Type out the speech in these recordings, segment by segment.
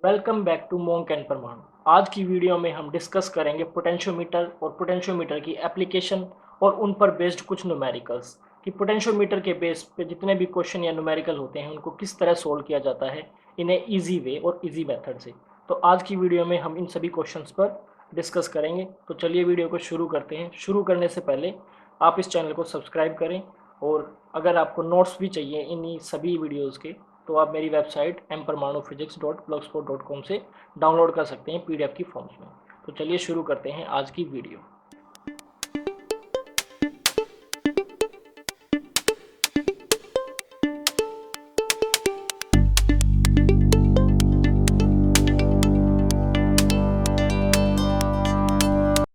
Welcome back to monk and Paramanu. आज की video में हम डिस्कस करेंगे पोटेंशियोमीटर और पोटेंशियोमीटर की एप्लीकेशन और उन पर बेस्ड कुछ न्यूमेरिकल्स कि पोटेंशियोमीटर के बेस पे जितने भी क्वेश्चन या न्यूमेरिकल होते हैं उनको किस तरह सोल्व किया जाता है इन ए ईजी वे और इजी मेथड से। तो आज की वीडियो में हम इन सभी क्वेश्चंस पर डिस्कस करेंगे। तो चलिए वीडियो को शुरू करते हैं। शुरू करने से पहले आप इस चैनल को सब्सक्राइब करें और अगर आपको नोट्स भी चाहिए इन्हीं सभी वीडियोज़ के तो आप मेरी वेबसाइट mparmanuphysics.blogspot.com से डाउनलोड कर सकते हैं पीडीएफ की फॉर्म्स में। तो चलिए शुरू करते हैं आज की video.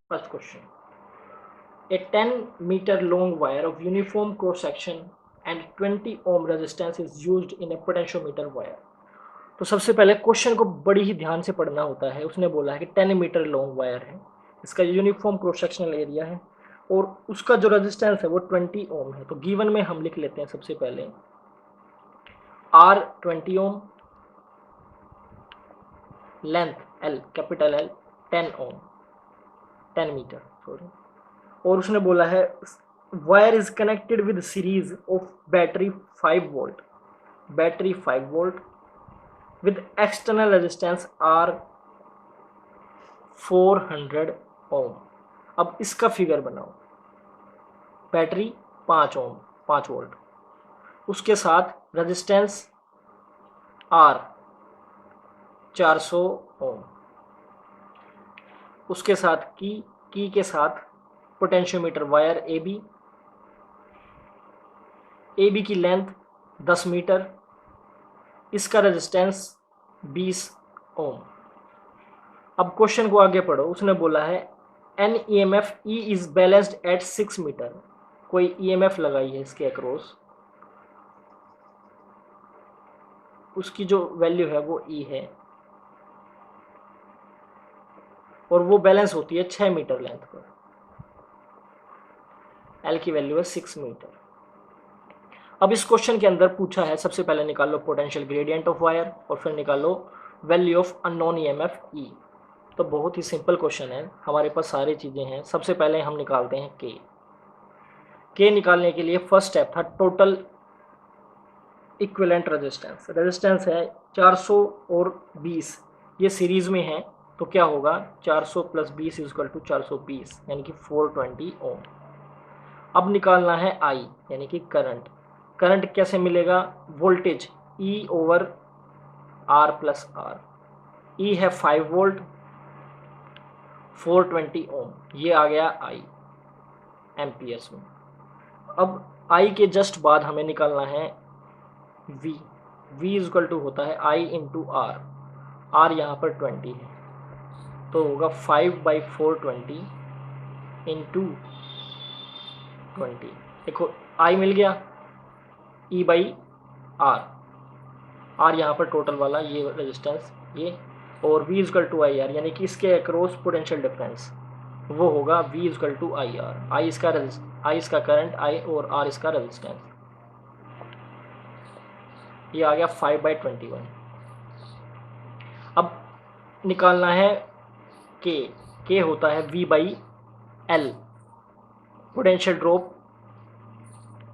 First question, a 10 meter long wire of uniform cross section and 20 ohm resistance is used in a potentiometer wire। तो सबसे पहले क्वेश्चन को बड़ी ही ध्यान से पढ़ना होता है। उसने बोला है कि 10 मीटर लॉन्ग वायर है, इसका यूनिफॉर्म क्रॉस सेक्शनल एरिया है और उसका जो रेजिस्टेंस है वो 20 ओम है। तो गिवन में हम लिख लेते हैं सबसे पहले R 20 ohm, length L capital L 10 ohm 10 metre sorry. और उसने बोला है wire is connected with series of battery 5 volt, battery 5 volt with external resistance R 400 ohm. अब इसका फिगर बनाओ, बैटरी 5 ओम 5 वोल्ट, उसके साथ रेजिस्टेंस आर 400 ओम, उसके साथ की के साथ पोटेंशियोमीटर वायर ए बी की लेंथ 10 मीटर, इसका रेजिस्टेंस 20 ओम। अब क्वेश्चन को आगे पढ़ो। उसने बोला है an EMF E is balanced at 6 metre. कोई ईएमएफ लगाई है इसके अक्रॉस, उसकी जो वैल्यू है वो ई है और वो बैलेंस होती है 6 मीटर लेंथ पर। एल की वैल्यू है 6 मीटर। अब इस क्वेश्चन के अंदर पूछा है सबसे पहले निकाल low potential gradient of wire और फिर निकालो वैल्यू ऑफ अननोन ईएमएफ ई। तो बहुत ही सिंपल क्वेश्चन है, हमारे पास सारी चीज़ें हैं। सबसे पहले हम निकालते हैं के निकालने के लिए फर्स्ट स्टेप था टोटल इक्विवेलेंट रेजिस्टेंस। रेजिस्टेंस है 400 और 20, ये सीरीज में है तो क्या होगा 400 प्लस 20 इज इक्वल टू 420 यानी कि 420 ओम। अब निकालना है आई यानी कि करंट। करंट कैसे मिलेगा, voltage E over R plus R. E है 5 वोल्ट 420 ओम, ये आ गया आई एम्पियर्स में। अब आई के जस्ट बाद हमें निकालना है V. V is equal to होता है आई इंटू आर। आर यहाँ पर 20 है तो होगा 5/420 इंटू 20। देखो आई मिल गया, ई बाई आर, आर यहाँ पर टोटल वाला ये रेजिस्टेंस ये, और V equal to I R यानी कि इसके अक्रॉस पोटेंशियल डिफरेंस वो होगा V equal to I R. I इसका करंट आई और आर इसका रेजिस्टेंस। ये आ गया 5/21। अब निकालना है के होता है V by L, potential drop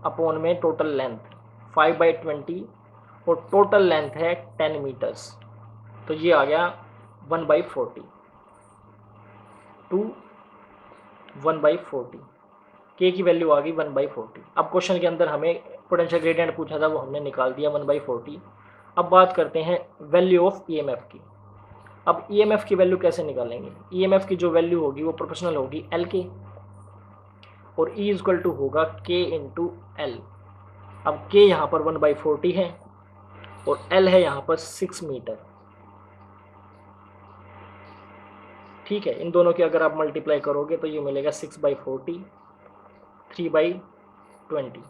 upon में टोटल लेंथ 5/20 और टोटल लेंथ है 10 मीटर्स तो ये आ गया 1/40 टू 1/40। के की वैल्यू आ गई 1/40। अब क्वेश्चन के अंदर हमें पोटेंशियल ग्रेडियंट पूछा था वो हमने निकाल दिया 1/40। अब बात करते हैं वैल्यू ऑफ ईएमएफ की। अब ईएमएफ की वैल्यू कैसे निकालेंगे, ईएमएफ की जो वैल्यू होगी वो प्रोपोर्शनल होगी एल के और ई इक्वल टू होगा के इंटू एल। अब के यहाँ पर 1/40 है और एल है यहाँ पर 6 मीटर। ठीक है, इन दोनों की अगर आप मल्टीप्लाई करोगे तो ये मिलेगा 6/40 3/20।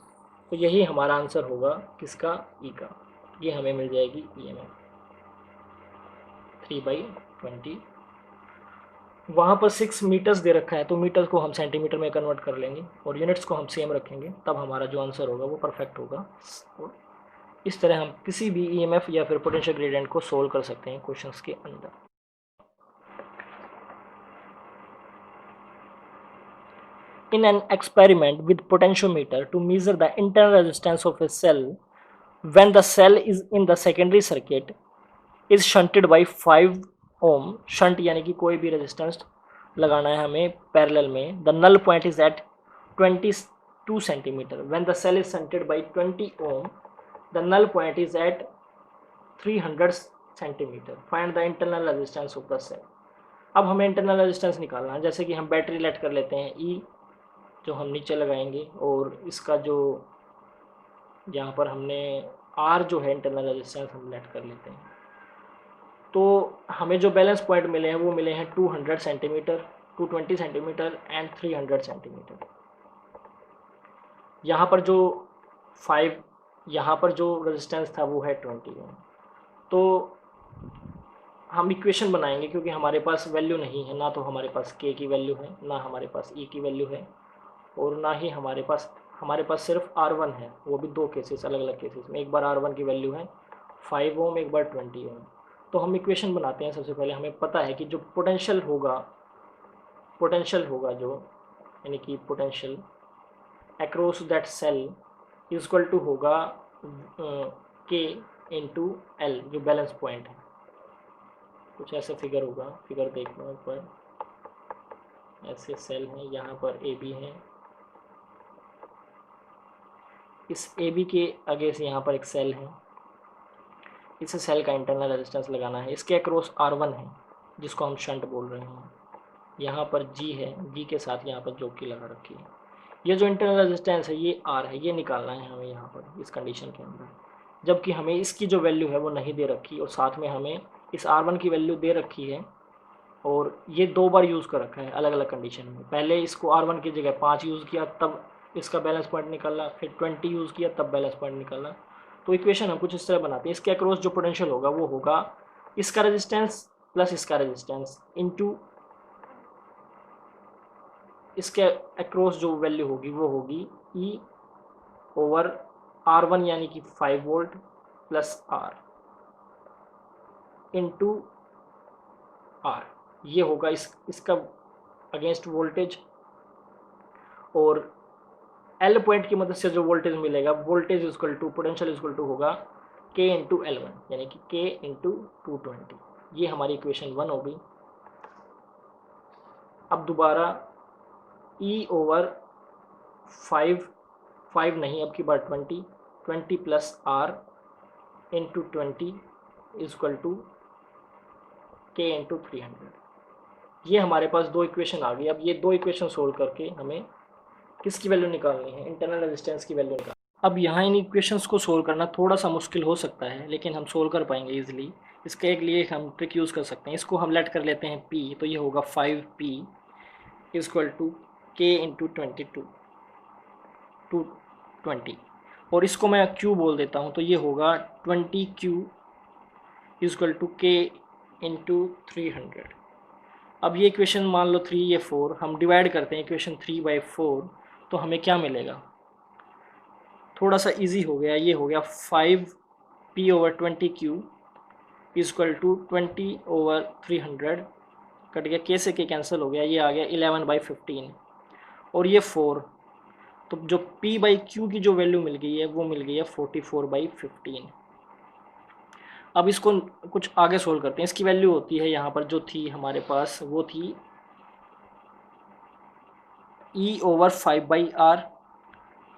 तो यही हमारा आंसर होगा किसका, ई का। ये हमें मिल जाएगी ईएमएफ 3/20। वहाँ पर 6 मीटर्स दे रखा है तो मीटर्स को हम सेंटीमीटर में कन्वर्ट कर लेंगे और यूनिट्स को हम सेम रखेंगे, तब हमारा जो आंसर होगा वो परफेक्ट होगा। इस तरह हम किसी भी ईएमएफ या फिर पोटेंशियल ग्रेडियंट को सोल्व कर सकते हैं क्वेश्चंस के अंदर। In an experiment with potentiometer to measure the internal resistance of a cell when the cell is in the secondary circuit is shunted by 5 ohm, shunt यानी कि कोई भी रेजिस्टेंस लगाना है हमें पैरेलल में। The null point is at 22 centimeter. When the cell is shunted by 20 ohm, the null point is at 300 centimeter. Find the internal resistance of the cell. अब हमें इंटरनल रेजिस्टेंस निकालना है। जैसे कि हम बैटरी लेट कर लेते हैं ई, जो हम नीचे लगाएंगे, और इसका जो यहाँ पर हमने आर जो है इंटरनल रेजिस्टेंस हम लेट कर लेते हैं। तो हमें जो बैलेंस पॉइंट मिले हैं वो मिले हैं 200 सेंटीमीटर, 220 सेंटीमीटर एंड 300 सेंटीमीटर। यहाँ पर जो 5, यहाँ पर जो रेजिस्टेंस था वो है 20 ओम। तो हम इक्वेशन बनाएंगे, क्योंकि हमारे पास वैल्यू नहीं है, ना तो हमारे पास के की वैल्यू है, ना हमारे पास ई की वैल्यू है, और ना ही हमारे पास सिर्फ R1 है, वो भी दो केसेस, अलग अलग केसेस में। एक बार R1 की वैल्यू है 5 ओम, एक बार 20 ओम। तो हम इक्वेशन बनाते हैं। सबसे पहले हमें पता है कि जो पोटेंशियल होगा जो, यानी कि potential across that cell is equal to होगा के इंटू एल, जो बैलेंस पॉइंट है। कुछ ऐसा फिगर होगा, फिगर देख लो एक बार। ऐसे सेल हैं, यहाँ पर ए बी है, इस ए बी के आगे से यहाँ पर एक सेल है, इस सेल का इंटरनल रेजिस्टेंस लगाना है। इसके अक्रॉस R1 है जिसको हम शंट बोल रहे हैं। यहाँ पर G है, G के साथ यहाँ पर जोकी लगा रखी है। ये जो इंटरनल रेजिस्टेंस है ये R है, ये निकालना है हमें यहाँ पर इस कंडीशन के अंदर। जबकि हमें इसकी जो वैल्यू है वो नहीं दे रखी, और साथ में हमें इस R1 की वैल्यू दे रखी है, और ये दो बार यूज़ कर रखा है अलग अलग कंडीशन में। पहले इसको R1 की जगह 5 यूज़ किया, तब इसका बैलेंस पॉइंट निकाला, फिर 20 यूज़ किया, तब बैलेंस पॉइंट निकाला। तो इक्वेशन हम कुछ इस तरह बनाते हैं। इसके अक्रॉस जो पोटेंशियल होगा वो होगा इसका रेजिस्टेंस प्लस इसका रेजिस्टेंस इंटू इसके अक्रॉस जो वैल्यू होगी वो होगी ई ओवर R1 यानी कि 5 volt plus R into R। ये होगा इसका अगेंस्ट वोल्टेज, और एल पॉइंट की मदद से जो वोल्टेज मिलेगा, voltage equal to potential equal to होगा के इंटू L1, यानी कि के इंटू 220। ये हमारी इक्वेशन 1 होगी। अब दोबारा ई ओवर 5 नहीं, अब की बार 20 plus R into 20 equal to K into 300। ये हमारे पास दो इक्वेशन आ गई। अब ये दो इक्वेशन सोल्व करके हमें किसकी वैल्यू निकालनी है, इंटरनल रेजिस्टेंस की वैल्यू निकालनी। अब यहाँ इन इक्वेशंस को सोल्व करना थोड़ा सा मुश्किल हो सकता है, लेकिन हम सोल्व कर पाएंगे इजीली। इसके एक लिए हम ट्रिक यूज़ कर सकते हैं। इसको हम लेट कर लेते हैं P, तो ये होगा 5P equal to K into 20, और इसको मैं Q बोल देता हूँ, तो ये होगा 20Q equal to K into 300। अब ये इक्वेशन मान लो 3, ये 4, हम डिवाइड करते हैं इक्वेशन 3/4, तो हमें क्या मिलेगा, थोड़ा सा इजी हो गया। ये हो गया 5P over 20Q equal to 20 over 300, cut गया, के से के कैंसिल हो गया, ये आ गया 11/15, और ये 4, तो जो P/Q की जो वैल्यू मिल गई है वो मिल गई है 44/15। अब इसको कुछ आगे सोल्व करते हैं। इसकी वैल्यू होती है यहाँ पर जो थी हमारे पास, वो थी E ओवर 5/R,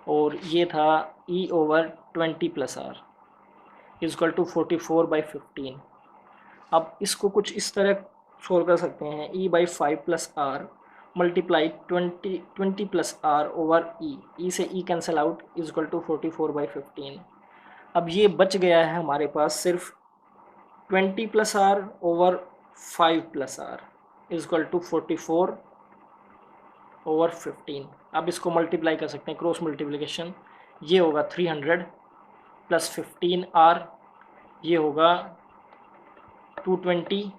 और ये था E over 20 plus R equal to 44/15। अब इसको कुछ इस तरह सोल्व कर सकते हैं, E/5 plus R multiply 20 plus R over E से E cancel out equal to 44/15। अब ये बच गया है हमारे पास सिर्फ 20 plus R over 5 plus R equal to 44/15। अब इसको मल्टीप्लाई कर सकते हैं, क्रॉस मल्टीप्लिकेशन। ये होगा 300 प्लस 15R, ये होगा 220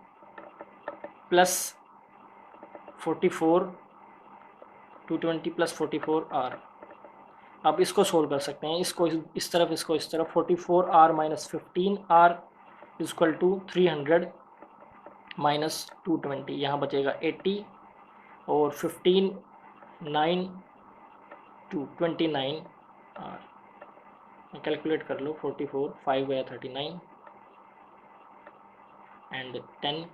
प्लस 44, 220 प्लस 44R, अब इसको सोल्व कर सकते हैं, इसको इस तरफ, इसको इस तरफ। 44r minus 15r equal to 300 minus 220, यहाँ बचेगा 80 और 15 9 2 29 r। कैलकुलेट कर लो, 44 5 गया 39 and 10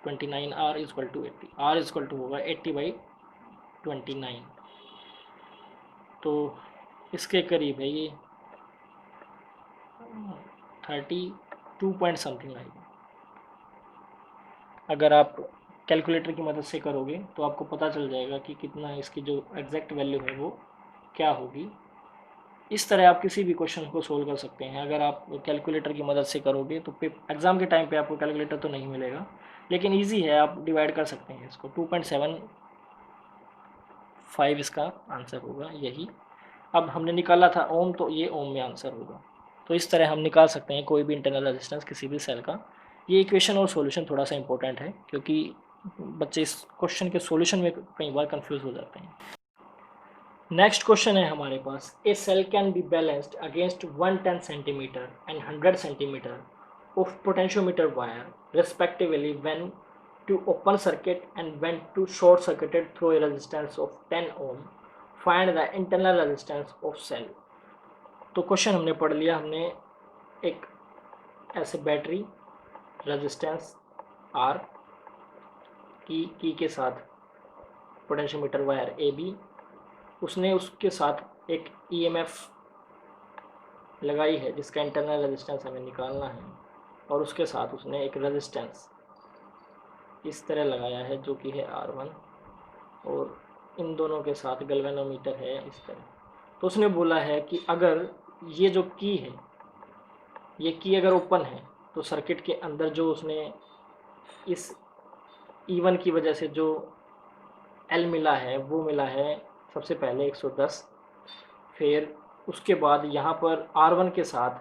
29 r equal to 80, r equal to होगा 80/29। तो इसके करीब है ये 32 पॉइंट समथिंग आएगा। अगर आप कैलकुलेटर की मदद से करोगे तो आपको पता चल जाएगा कि कितना इसकी जो एग्जैक्ट वैल्यू है वो क्या होगी। इस तरह आप किसी भी क्वेश्चन को सोल्व कर सकते हैं। अगर आप कैलकुलेटर की मदद से करोगे तो एग्ज़ाम के टाइम पे आपको कैलकुलेटर तो नहीं मिलेगा, लेकिन इजी है, आप डिवाइड कर सकते हैं इसको। 2.75 इसका आंसर होगा यही। अब हमने निकाला था ओम, तो ये ओम में आंसर होगा। तो इस तरह हम निकाल सकते हैं कोई भी इंटरनल रेजिस्टेंस किसी भी सेल का। ये इक्वेशन और सॉल्यूशन थोड़ा सा इंपॉर्टेंट है, क्योंकि बच्चे इस क्वेश्चन के सॉल्यूशन में कई बार कंफ्यूज हो जाते हैं। नेक्स्ट क्वेश्चन है हमारे पास, a cell can be balanced against 110 centimeter and 100 centimeter of potentiometer wire respectively when to open circuit and when to short circuited through a resistance of 10 ohm. Find the internal resistance of cell. तो question हमने पढ़ लिया, हमने एक ऐसे battery resistance R की के साथ पोटेंशियोमीटर वायर AB, उसने उसके साथ एक EMF लगाई है जिसका इंटरनल रेजिस्टेंस हमें निकालना है, और उसके साथ उसने एक रेजिस्टेंस इस तरह लगाया है जो कि है R1, और इन दोनों के साथ गैल्वेनोमीटर है इस तरह। तो उसने बोला है कि अगर ये जो की है, ये की अगर ओपन है तो सर्किट के अंदर जो उसने इस E1 की वजह से जो L मिला है वो मिला है सबसे पहले 110, फिर उसके बाद यहाँ पर R1 के साथ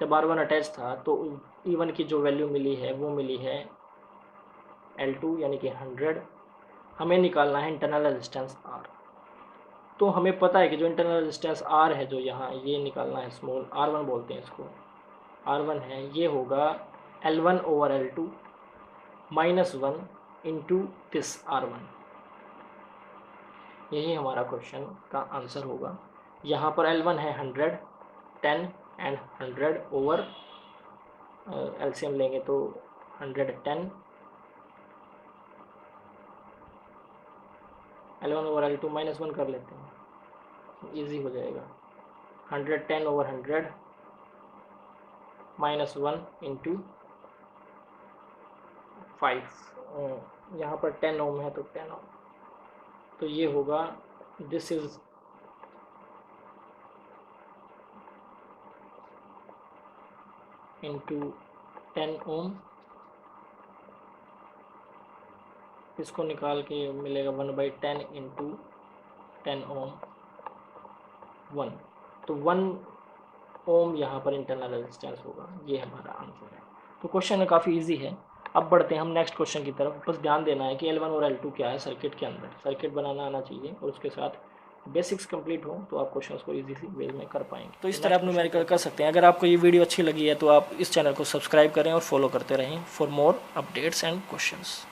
जब R1 अटैच था तो E1 की जो वैल्यू मिली है वो मिली है L2 यानी कि 100। हमें निकालना है इंटरनल रेजिस्टेंस R। तो हमें पता है कि जो इंटरनल रेजिस्टेंस R है जो यहाँ ये निकालना है, स्मॉल R1 बोलते हैं इसको, R1 है, ये होगा L1/L2 -1 इंटू दिस R1। यही हमारा क्वेश्चन का आंसर होगा। यहाँ पर L1 है 100, 10 एंड 100 ओवर एलसीएम लेंगे तो 110, L1/L2 -1 कर लेते हैं, इजी हो जाएगा। 110/100 -1 इंटू 5, यहाँ पर 10 ओम है तो 10 ओम, तो ये होगा, दिस इज इंटू 10 ओम। इसको निकाल के मिलेगा 1/10 इंटू 10 ओम 1, तो 1 ओम यहाँ पर इंटरनल रेजिस्टेंस होगा। ये हमारा आंसर है। तो क्वेश्चन काफ़ी इजी है। अब बढ़ते हैं हम नेक्स्ट क्वेश्चन की तरफ। बस ध्यान देना है कि L1 और L2 क्या है सर्किट के अंदर, सर्किट बनाना आना चाहिए और उसके साथ बेसिक्स कंप्लीट हो तो आप क्वेश्चंस को इजी वे में कर पाएंगे। तो इस तरह आप न्यूमेरिकल कर सकते हैं। अगर आपको ये वीडियो अच्छी लगी है तो आप इस चैनल को सब्सक्राइब करें और फॉलो करते रहें for more updates and questions.